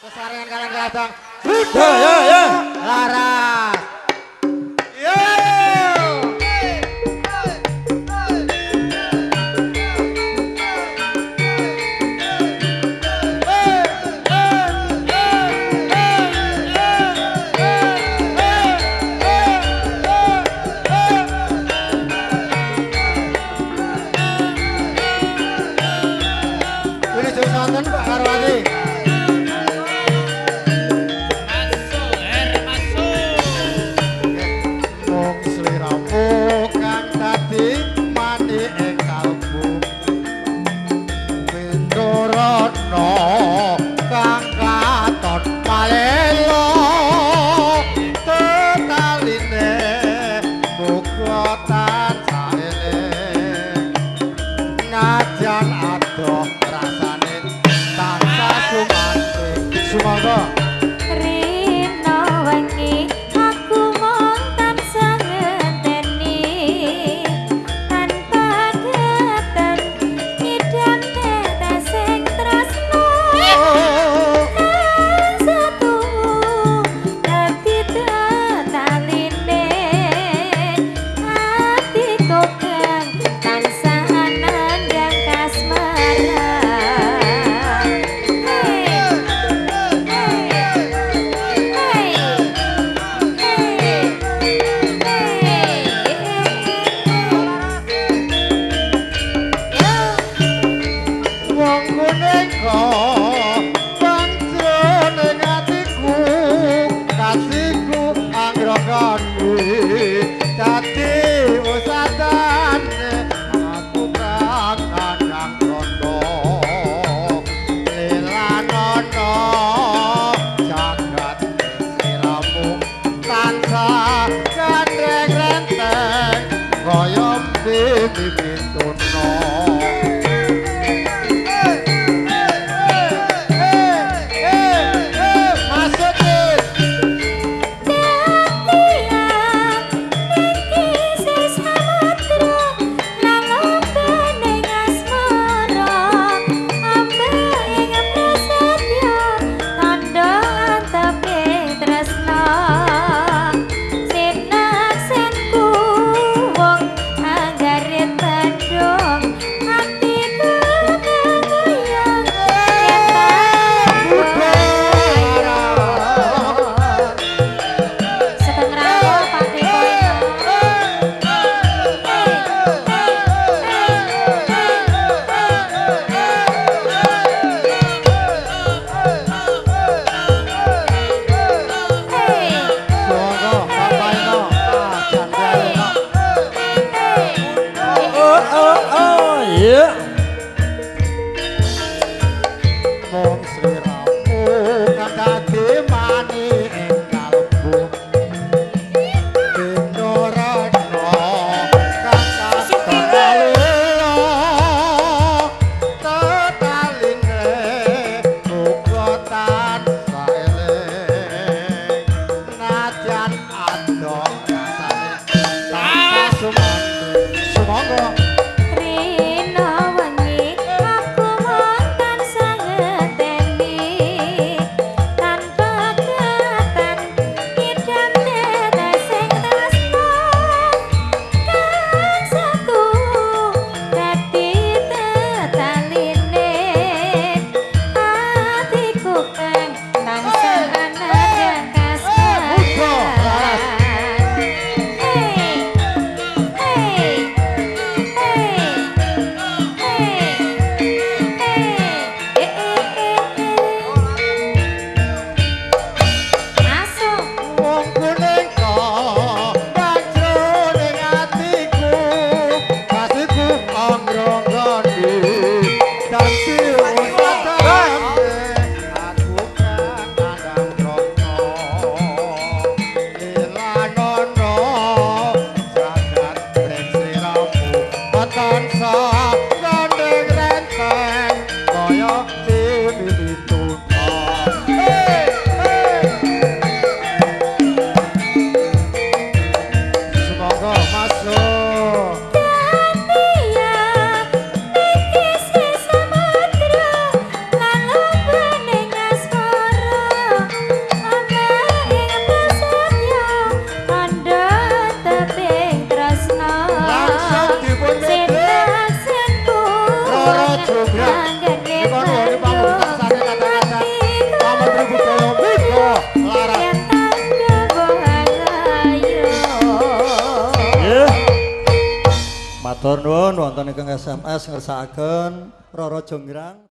Kesaringan kalian datang. Ya. Laras. Ini jurusan Pak Karwati. Mung sliramu kang dadi mati ing kalbu. Windoratna kang katon malelo. Tetaline muga tansah eling. Najan adoh rasane tansah sumantik. Sumangga. Rino wengi aku mung tansah ngenteni tanpa keten nyidam tetes sing tresno satu dadi tetaline atiku kang tansah nandang kasmaran. Hey. Matur nuwun wonten ingkang SMS ngersakaken Roro Jonggrang.